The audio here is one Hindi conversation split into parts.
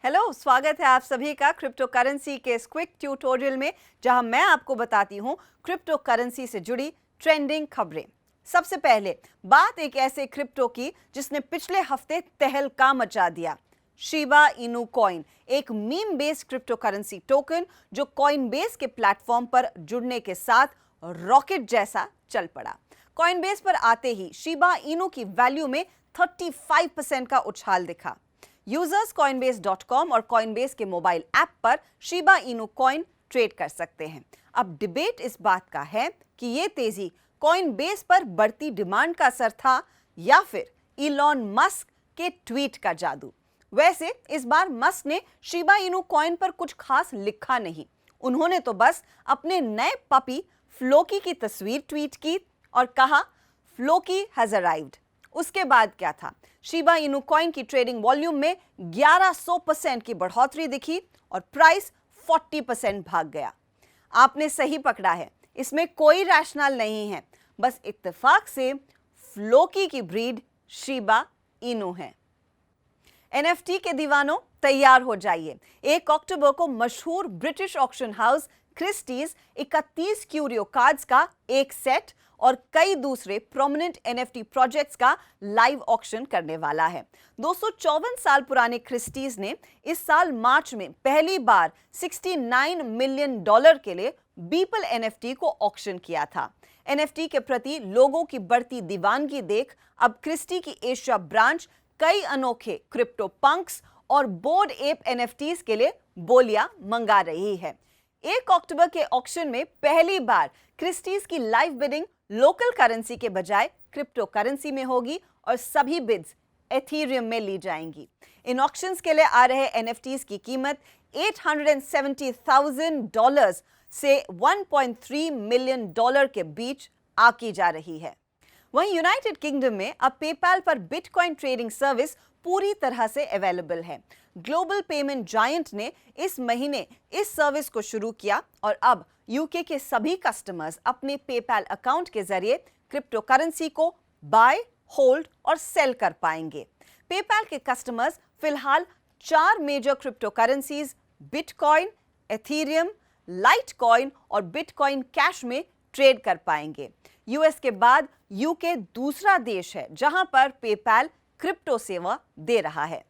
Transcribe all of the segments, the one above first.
हेलो, स्वागत है आप सभी का क्रिप्टो करेंसी के इस क्विक ट्यूटोरियल में, जहां मैं आपको बताती हूं क्रिप्टो करेंसी से जुड़ी ट्रेंडिंग खबरें। सबसे पहले बात एक ऐसे क्रिप्टो की जिसने पिछले हफ्ते तहलका मचा दिया। शिबा इनू कॉइन, एक meme based crypto currency token जो कॉइनबेस के प्लेटफॉर्म पर जुड़ने के साथ रॉकेट जैसा चल पड़ा। कॉइनबेस पर आते ही शिबा इनू की वैल्यू में 35% का उछाल दिखा। यूजर्स coinbase.com और coinbase के मोबाइल ऐप पर शिबा इनू कॉइन ट्रेड कर सकते हैं। अब डिबेट इस बात का है कि यह तेजी coinbase पर बढ़ती डिमांड का असर था या फिर इलॉन मस्क के ट्वीट का जादू। वैसे इस बार मस्क ने शिबा इनू कॉइन पर कुछ खास लिखा नहीं। उन्होंने तो बस अपने नए पपी फ्लोकी की तस्वीर ट्वीट की और कहा, फ्लोकी हैज अराइव्ड। उसके बाद क्या था? शिबा इनू कॉइन की ट्रेडिंग वॉल्यूम में 1100% की बढ़ोतरी दिखी और प्राइस 40% भाग गया। आपने सही पकड़ा है, इसमें कोई रैशनल नहीं है, बस इत्तेफाक से फ्लोकी की ब्रीड शिबा इनू है। एनएफटी के दीवानों, तैयार हो जाइए। 1 अक्टूबर को मशहूर British auction house Christie's 31 curio cards का एक सेट और कई दूसरे प्रोमिनेंट एनएफटी प्रोजेक्ट्स का लाइव ऑक्शन करने वाला है। 254 साल पुराने क्रिस्टीज ने इस साल मार्च में पहली बार $69 मिलियन के लिए बीपल एनएफटी को ऑक्शन किया था। एनएफटी के प्रति लोगों की बढ़ती दीवानगी देख अब क्रिस्टी की एशिया ब्रांच कई अनोखे क्रिप्टो पंक्स और बोर्ड एप एनएफटीज के लिए बोलियां मंगा रही है। 1 अक्टूबर के ऑक्शन में पहली बार क्रिस्टीज की लाइव बिडिंग लोकल करेंसी के बजाय क्रिप्टो करेंसी में होगी और सभी बिड्स एथीरियम में ली जाएंगी। इन ऑक्शंस के लिए आ रहे एनएफटीज की कीमत $870,000 से $1.3 मिलियन के बीच आकी जा रही है। वहीं यूनाइटेड किंगडम में अब पेपैल पर बिटकॉइन ट्रेडिंग सर्विस पूरी तरह से अवेलेबल है। ग्लोबल पेमेंट जायंट ने इस महीने इस सर्विस को शुरू किया और अब यूके के सभी कस्टमर्स अपने पेपैल अकाउंट के जरिए क्रिप्टो करेंसी को बाय, होल्ड और सेल कर पाएंगे। पेपैल के कस्टमर्स फिलहाल 4 major crypto currencies bitcoin, ethereum, litecoin और बिटकॉइन कैश में ट्रेड कर पाएंगे। यूएस के बाद यूके दूसरा देश है जहां पर पेपैल क्रिप्टो सेवा दे रहा है।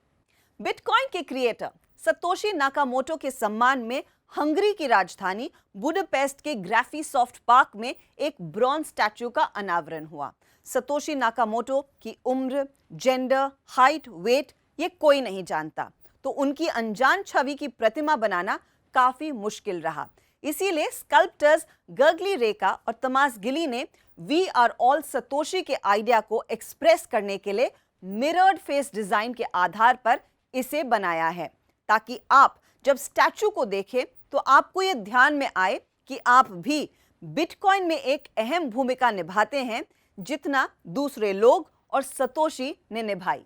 बिटकॉइन के क्रिएटर सतोशी नाकामोटो के सम्मान में हंगरी की राजधानी बुडापेस्ट के ग्राफीसॉफ्ट पार्क में एक ब्रॉन्ज स्टैच्यू का अनावरण हुआ। सतोशी नाकामोटो की उम्र, जेंडर, हाइट, वेट ये कोई नहीं जानता, तो उनकी अनजान छवि की प्रतिमा बनाना काफी मुश्किल रहा। इसीलिए स्कल्प्टर्स गर्गली रेका और तमास गिली ने वी आर ऑल सतोशी के आइडिया को एक्सप्रेस करने के लिए मिरर्ड फेस डिजाइन के आधार पर इसे बनाया है, ताकि आप जब स्टैचू को देखें तो आपको यह ध्यान में आए कि आप भी बिटकॉइन में एक अहम भूमिका निभाते हैं, जितना दूसरे लोग और सतोशी ने निभाई।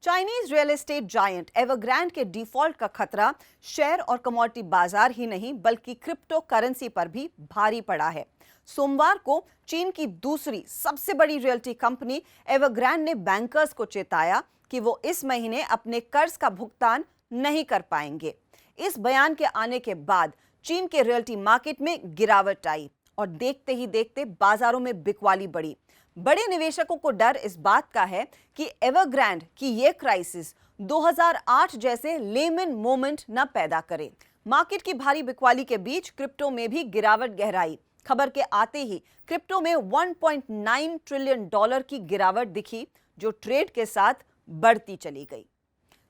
चाइनीज रियल एस्टेट जायंट एवरग्रांड के डिफॉल्ट का खतरा शेयर और कमोडिटी बाजार ही नहीं बल्कि क्रिप्टो करेंसी पर भी भारी पड़ा है। सोमवार को चीन की दूसरी सबसे बड़ी रियल्टी कंपनी एवरग्रांड ने बैंकर्स को चेताया कि वो इस महीने अपने कर्ज का भुगतान नहीं कर पाएंगे। इस बयान के आने के बाद चीन के रियल्टी मार्केट में गिरावट आई और देखते ही देखते बाजारों में बिकवाली बढ़ी। बड़े निवेशकों को डर इस बात का है कि एवरग्रांड की यह क्राइसिस 2008 जैसे लेमन मोमेंट न पैदा करे। मार्केट की भारी बिकवाली के बीच क्रिप्टो में भी गिरावट गहराई। खबर के आते ही क्रिप्टो में $1.9 ट्रिलियन की गिरावट दिखी, जो ट्रेड के साथ बढ़ती चली गई।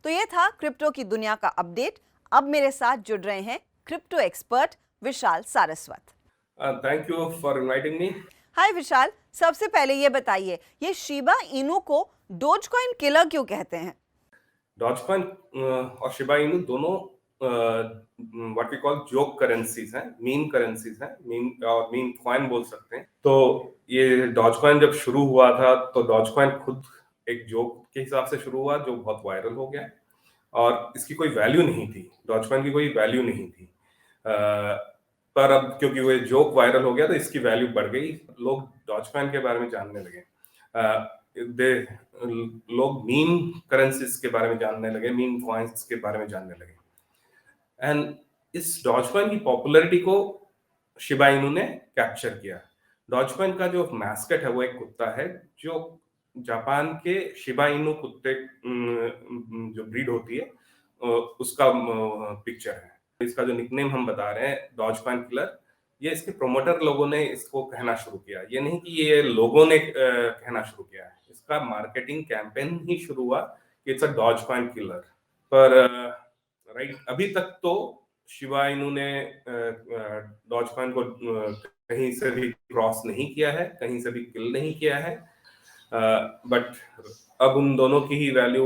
तो यह था क्रिप्टो की दुनिया का अपडेट। अब मेरे साथ जुड़ रहे हैं crypto expert Vishal Saraswat. Thank you for inviting me. Hi Vishal, सबसे पहले ये बताइए, ये शिबा इनू को डोजकॉइन किलर क्यों कहते हैं? डॉजकॉइन और शिबा इनू दोनों what we call joke currencies हैं, मीम करेंसीज हैं, मीम और मीम कॉइन बोल सकते हैं। तो ये डॉजकॉइन जब शुरू हुआ था तो डॉजकॉइन खुद एक जोक के हिसाब से शुरू हुआ जो बहुत वायरल हो गया और इसकी कोई वैल्यू नहीं थी। डॉजकॉइन की कोई वैल्यू नहीं थी, पर अब क्योंकि वो जोक वायरल हो गया तो इसकी वैल्यू बढ़ गई, लोग डॉजकॉइन के बारे में जानने लगे। दे लोग मीम करेंसीज के बारे में जानने लगे, मीम कॉइन्स के बारे में जानने लगे। एंड इस डॉज कॉइन की पॉपुलैरिटी को शिबा इनू ने कैप्चर किया। डॉज कॉइन का जो मैस्कट है वो एक कुत्ता है, जो जापान के शिबा इनू कुत्ते जो ब्रीड होती है उसका पिक्चर है। इसका जो निकनेम हम बता रहे हैं डॉज कॉइन किलर, ये इसके प्रोमोटर लोगों ने इसको कहना शुरू किया। ये नहीं कि ये लोगों ने कहना शुरू किया है, इसका मार्केटिंग कैंपेन ही शुरू हुआ कि it's a Dogecoin killer. पर राइट अभी तक तो शिबा इनू ने डॉज कॉइन को कहीं से भी क्रॉस नहीं किया है, कहीं से भी किल नहीं किया है। बट अब उन दोनों की ही वैल्यू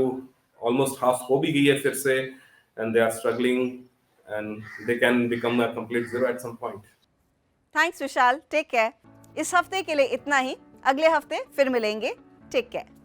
ऑलमोस्ट हाफ हो भी गई है फिर से, and they are struggling and they can become a complete zero at some point. Thanks Vishal, take care. इस हफ्ते के लिए इतना ही, अगले हफ्ते फिर मिलेंगे। Take care.